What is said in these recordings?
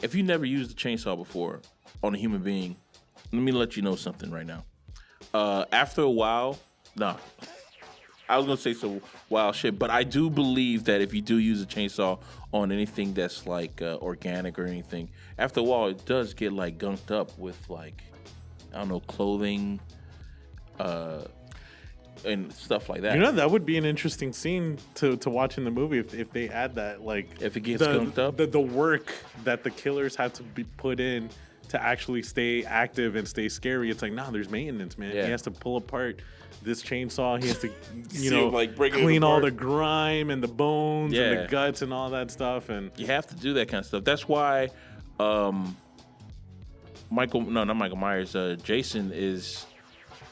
if you never used a chainsaw before on a human being, let me let you know something right now. After a while, no, I was gonna say some wild shit, but I do believe that if you do use a chainsaw on anything that's like organic or anything, after a while it does get like gunked up with like, I don't know, clothing, and stuff like that. You know, that would be an interesting scene to watch in the movie if they add that. Like, If it gets gunked up? the work that the killers have to be put in to actually stay active and stay scary. It's like, nah, there's maintenance, man. Yeah. He has to pull apart this chainsaw. He has to, Like, break it clean all apart. the grime and the bones and Yeah. the guts and all that stuff. And You have to do that kind of stuff. That's why not Michael Myers, Jason is,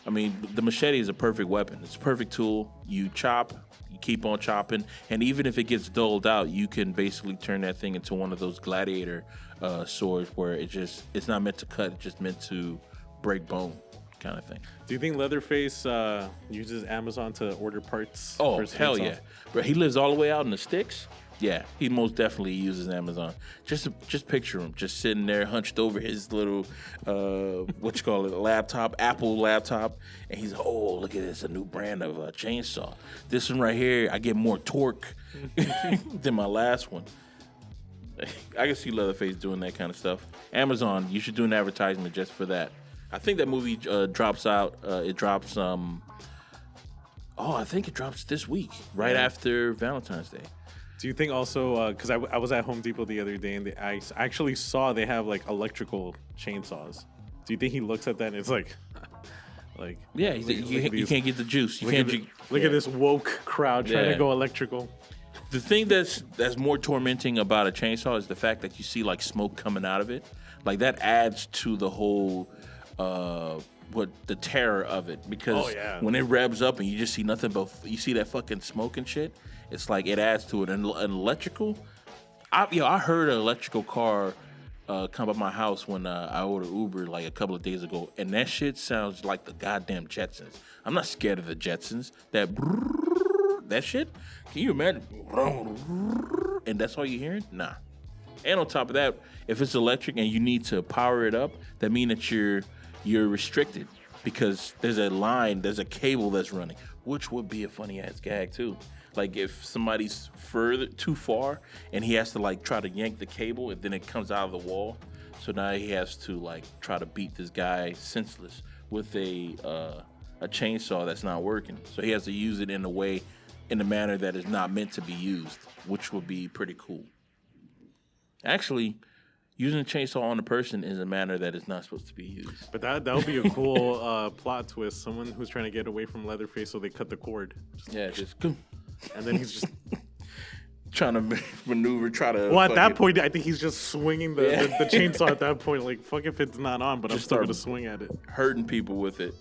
I mean, the machete is a perfect weapon. It's a perfect tool. You chop, you keep on chopping, and even if it gets dulled out, you can basically turn that thing into one of those gladiator swords where it's not meant to cut, it's just meant to break bone kind of thing. do you think Leatherface uses Amazon to order parts? Oh, for his hell chainsaw? yeah. But he lives all the way out in the sticks. Yeah, he most definitely uses Amazon. Just picture him just sitting there hunched over his little laptop, Apple laptop, and he's like, oh, look at this, a new brand of chainsaw. This one right here, I get more torque than my last one. I can see Leatherface doing that kind of stuff. Amazon, you should do an advertisement just for that. I think that movie drops out. It drops. I think it drops this week, right after Valentine's Day. Do you think also, because I was at Home Depot the other day and I actually saw they have like electrical chainsaws. Do you think he looks at that and it's like Yeah, look you at these- can't get the juice. You look can't. at this woke crowd trying Yeah. to go electrical. The thing that's more tormenting about a chainsaw is the fact that you see like smoke coming out of it. Like that adds to the whole the terror of it, because Oh, yeah. when it revs up and you just see nothing but you see that fucking smoke and shit, it's like it adds to it. And an electrical, I heard an electrical car come by my house when I ordered Uber like a couple of days ago, and that shit sounds like the goddamn Jetsons. I'm not scared of the Jetsons. That shit, can you imagine? And that's all you're hearing? Nah. And on top of that, if it's electric and you need to power it up, that means that you're restricted, because there's a cable that's running, which would be a funny ass gag too. Like if somebody's too far and he has to like try to yank the cable and then it comes out of the wall, so now he has to like try to beat this guy senseless with a chainsaw that's not working. So he has to use it in a manner that is not meant to be used, which would be pretty cool. Actually, using a chainsaw on a person is a manner that is not supposed to be used. But that would be a cool plot twist. Someone who's trying to get away from Leatherface, so they cut the cord. Just And then he's just... trying to maneuver, Well, at that point, I think he's just swinging the chainsaw at that point. Like, fuck if it's not on, but I'm Just still start- going to swing at it. hurting people with it.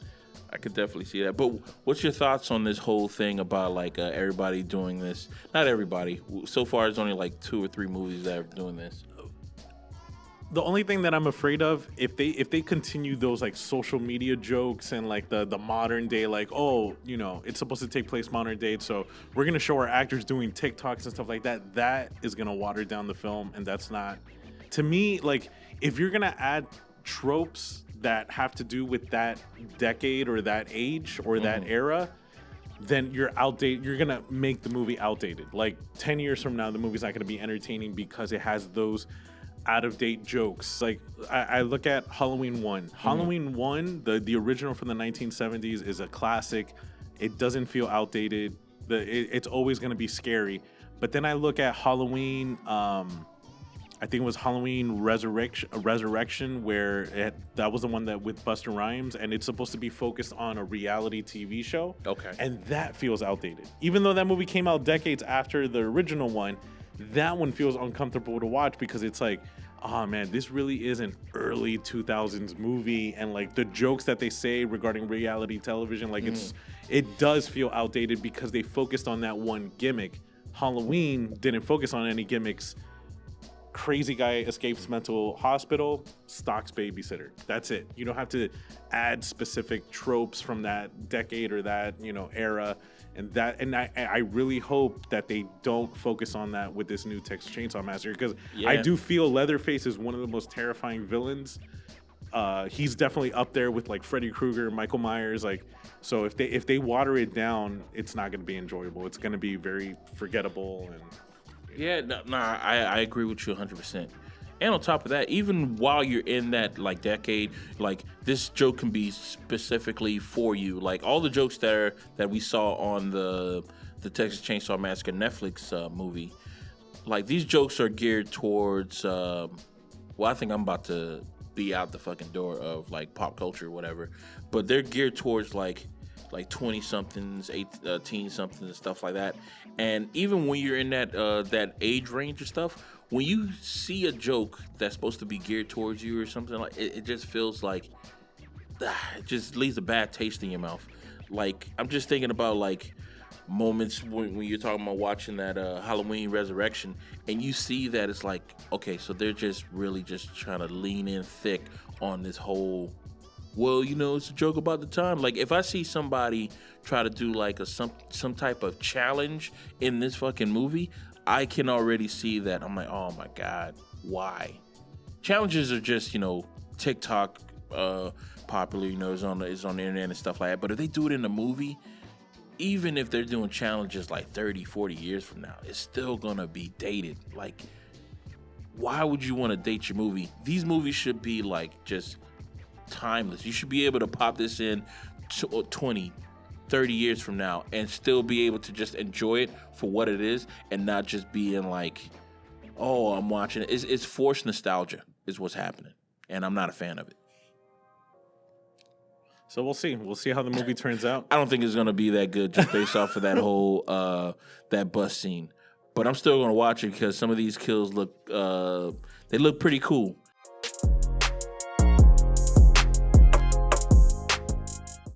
I could definitely see that. But what's your thoughts on this whole thing about like everybody doing this? Not everybody. So far, there's only like 2 or 3 movies that are doing this. The only thing that I'm afraid of, if they continue those like social media jokes and like the modern day, like, oh, you know, it's supposed to take place modern day, so we're gonna show our actors doing TikToks and stuff like that, that is gonna water down the film, and that's not, to me, like, if you're gonna add tropes that have to do with that decade or that age or that era, then you're outdated. You're gonna make the movie outdated. Like 10 years from now, the movie's not gonna be entertaining because it has those out-of-date jokes. Like I look at Halloween 1. Halloween 1, the original from the 1970s, is a classic. It doesn't feel outdated. It's always going to be scary. But then I look at Halloween, I think it was Halloween Resurrection, where that was the one that with Busta Rhymes, and it's supposed to be focused on a reality TV show. Okay. And that feels outdated. Even though that movie came out decades after the original one, that one feels uncomfortable to watch because it's like, oh man, this really is an early 2000s movie, and like the jokes that they say regarding reality television, like it does feel outdated because they focused on that one gimmick. Halloween didn't focus on any gimmicks. crazy guy escapes mental hospital, stocks babysitter. That's it. You don't have to add specific tropes from that decade or that, era. And I really hope that they don't focus on that with this new Texas Chainsaw Massacre, because I do feel Leatherface is one of the most terrifying villains. He's definitely up there with like Freddy Krueger, Michael Myers. Like, so if they water it down, it's not going to be enjoyable. It's going to be very forgettable. And I agree with you 100%. And on top of that, even while you're in that like decade, like this joke can be specifically for you. Like all the jokes that we saw on the Texas Chainsaw Massacre Netflix movie, like these jokes are geared towards. Well, I think I'm about to be out the fucking door of like pop culture or whatever, but they're geared towards like 20 somethings, 18 somethings and stuff like that. And even when you're in that age range or stuff, when you see a joke that's supposed to be geared towards you or something, like it just feels like it just leaves a bad taste in your mouth. Like I'm just thinking about like moments when you're talking about watching that Halloween Resurrection, and you see that it's like, okay, so they're just really just trying to lean in thick on this whole, well, it's a joke about the time. Like if I see somebody try to do like some type of challenge in this fucking movie, I can already see that. I'm like, oh my God, why? Challenges are just, TikTok popular, it's on the internet and stuff like that. But if they do it in a movie, even if they're doing challenges like 30, 40 years from now, it's still gonna be dated. Like, why would you want to date your movie? These movies should be like just timeless. You should be able to pop this in 20, 30 years from now and still be able to just enjoy it for what it is and not just being like, oh, I'm watching it. It's forced nostalgia is what's happening, and I'm not a fan of it. So we'll see. We'll see how the movie turns out. I don't think it's gonna be that good just based off of that whole that bus scene. But I'm still gonna watch it because some of these kills look pretty cool.